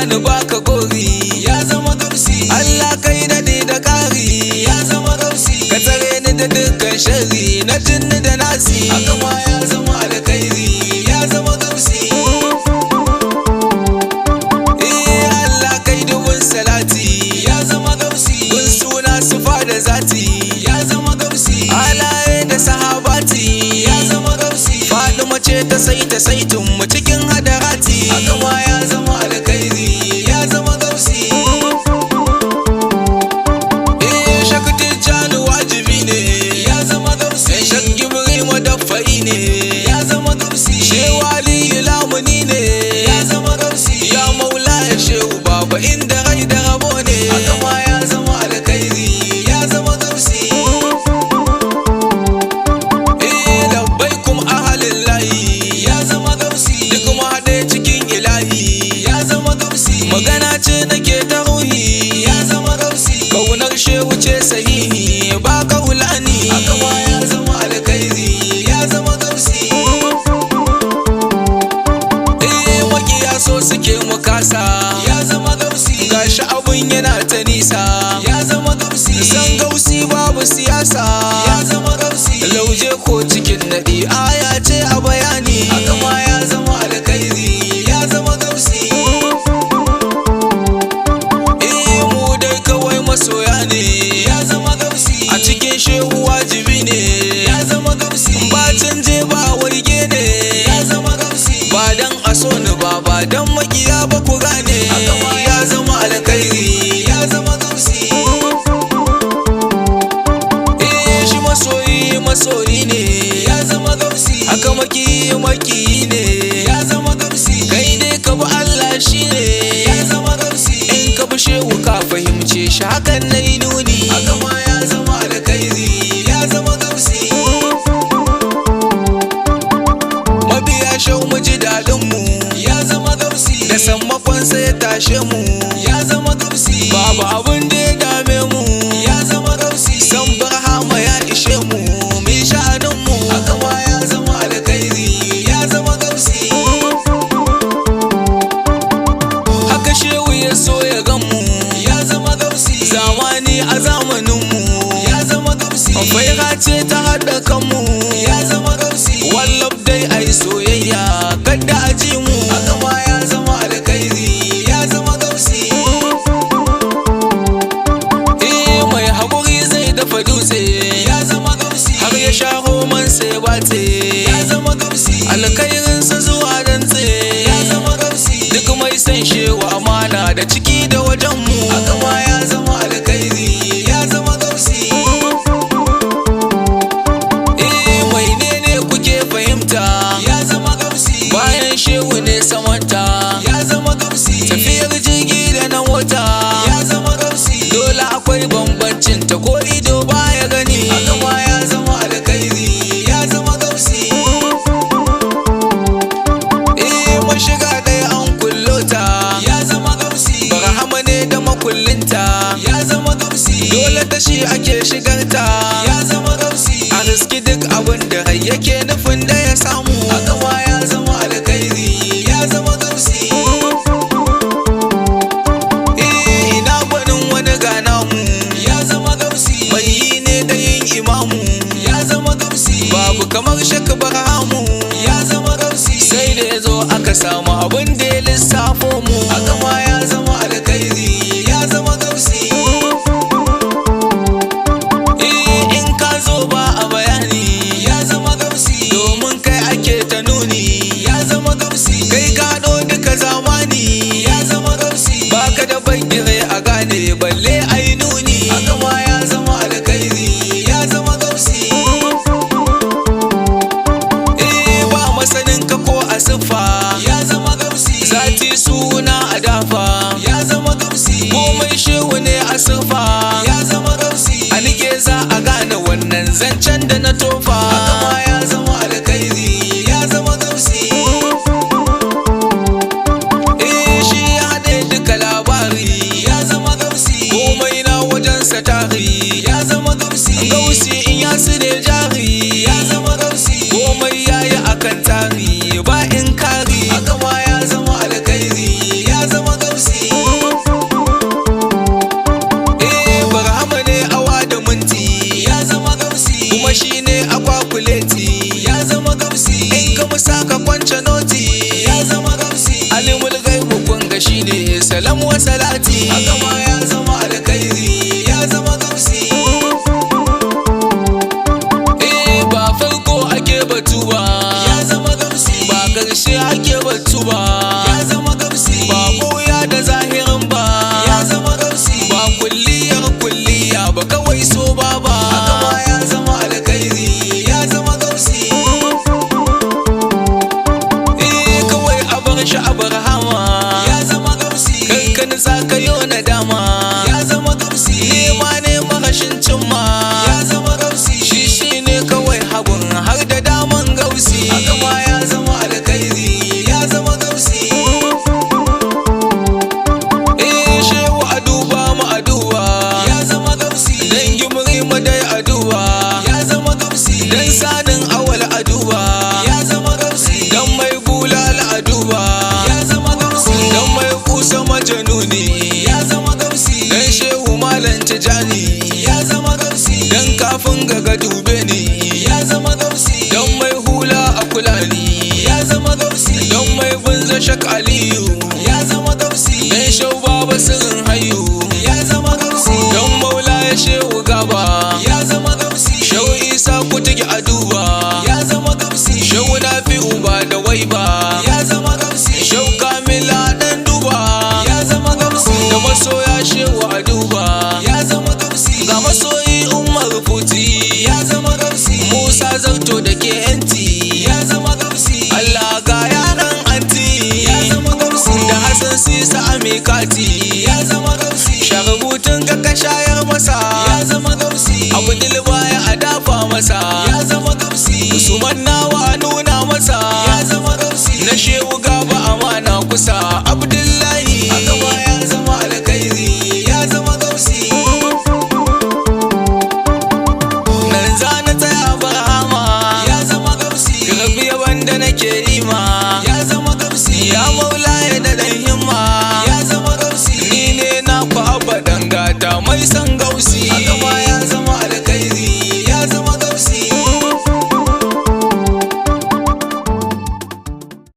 ni baka gori, ya zama gausi. Allah kai daɗi da ƙari, ya zama gausi. Ka tsare ni da dukkan sharri na jinni da nasi, haka ma ya zama alkhairi, ya zama gausi. Allah kai dubun salati, ya zama gausi. Kun suna sufa da zati, ya zama gausi. Halaye da sahabati, ya zama gausi. Faɗuma ce ta saitun mu cikin hadarati, haka ma ya zama alkhairi, ya zama gausi. Shakti jani wajibi ne, ya zama gausi. Shakki buri madaffa'i ne, ya zama gausi. Shewali lamuni ne, ya zama gausi. Ya maula ya shehu baba inda rai da rabo ne, haka ma ya zama alkhairi, ya zama gausi. Labbaikum ahalin layi, ya zama gausi. Duk ma haɗe cikin ilahi, ya zama gausi. Magana ce nake ta ruhi, ya zama gausi. Kaunar shehu ce sahihi ba kaulani, haka ma ya zama alkhairi, ya zama gausi. Makiya so suke mu kasa, ya zama gausi. Gashi abun yana ta nisa, ya zama gausi. San gausi babu siyasa, ya zama gausi. Lauje ko cikin naɗi aya ce a bayani, haka ma ya zama alkhairi, ya zama gausi. Mu dai kawai masoya ne, ya zama gausi. A cikin shehu wajibi ne, ya zama gausi. Ba canje ba warge ne, ya zama gausi. Ba dan a so ni ba dan makiya ba ku gane, haka ma ya zama alkhairi, ya zama gausi. Shi masoyi ne, ya zama gausi. Haka maki ne, ya zama gausi. Kai ne ka bi Allah shi ne, ya zama gausi. In ka bi shehu ka fahimce shi hakan na yi nuni, haka ma ya zama alkhairi, ya zama gausi. Mabiya shehu mu ji daɗin mu, ya zama gausi. Da sammakon sai ya tashe mu, ya zama gausi. Babu abun da ya dame mu, ya zama gausi. San barhama ya ishe mu, mai sha'anin mu, haka ma ya zama alkhairi, ya zama gausi. Haka shehu ya so ya gan mu, ya zama gausi. Zamani a zamanin mu, ya zama gausi. Faira ce ta haɗa kanmu, ya zama gausi. Wallaf dai ai soyayya kadda a ji mu, haka ma ya zama alkhairi, ya zama gausi. Mai haƙuri zai dafa dutse, ya zama gausi. Har ya sha roman sai bace, ya zama gausi. Alkhairinsa zuwa dantse, ya zama gausi. Duk mai san shewa amana da ciki da wajen mu, haka ma ya zama alkhairi, ya zama gausi. Mai ne kuke fahimta, ya zama gausi. Bayan shehu ne samanta, ya zama gausi. Tafiyar jirgi da na wata, ya zama gausi. Dole akwai bambancin ta ko ido baya gani, haka ma ya zama alkhairi, ya zama gausi. Mashiga ɗaya an kullota, ya zama gausi. Barhama ne da makullinta, ya zama gausi. Dole ta shi ake shigarta, ya zama gausi. A riski duk abin da rai yake nufin da ya samu, haka ma ya zama alkhairi, ya zama gausi. Ina gwanin wani gana mu, ya zama gausi. Mai yi ne da yin imamu, ya zama gausi. Babu kamar shakka barhamu, ya zama gausi. Sai da ya zo aka samu abin da ya lissafo mu, haka ma ya zama alkhairi, ya zama gausi. In ka zo ba a bayani, ya zama gausi. Domin kai ake ta nuni, ya zama gausi. Kai gado duka zamani, ya zama gausi. Baka da bagire a gane balle ai nuni, haka ma ya zama alkhairi, ya zama gausi. Ba masanin ka ko a siffa, ya zama gausi. Zati suna a dafa, ya zama gausi. Komai shehu ne a siffa, ya zama gausi. A nike za a gane wannan zancen da na tofa, haka ma ya zama alkhairi, ya zama gausi. Shi ya haɗe duka labari, ya zama gausi. Komai na wajensa tari, ya zama gausi. Gausi in ya ne jari, ya zama gausi. Komai ya yi akan tari, ba in kari, haka ma ya zama alkhairi, ya zama gausi. salam wa salati haka ma ya zama alkhairi ya zama gausi. Ba farko ake batu ba ya zama gausi, ba karshe ake batu ba ya zama gausi, ba koya da zahirin ba ya zama gausi, ba kulliya ba kawai so ba haka ma ya zama alkhairi ya zama gausi. Kawai a bar shi a barhama ya zama gausi, kankan za ka yo na dama ya zama gausi, nema ne mahashin cimma ya zama gausi, shi ne kawai hagun har da daman gausi haka ma ya zama alkhairi ya zama gausi. Shehu a duba mu aduwa ya zama gausi, dan gimri mu dai aduwa ya zama gausi, dan sanin awal aduwa ya zama gausi, dan mai bulala aduwa ya zama gausi, dan mai kusa majanuni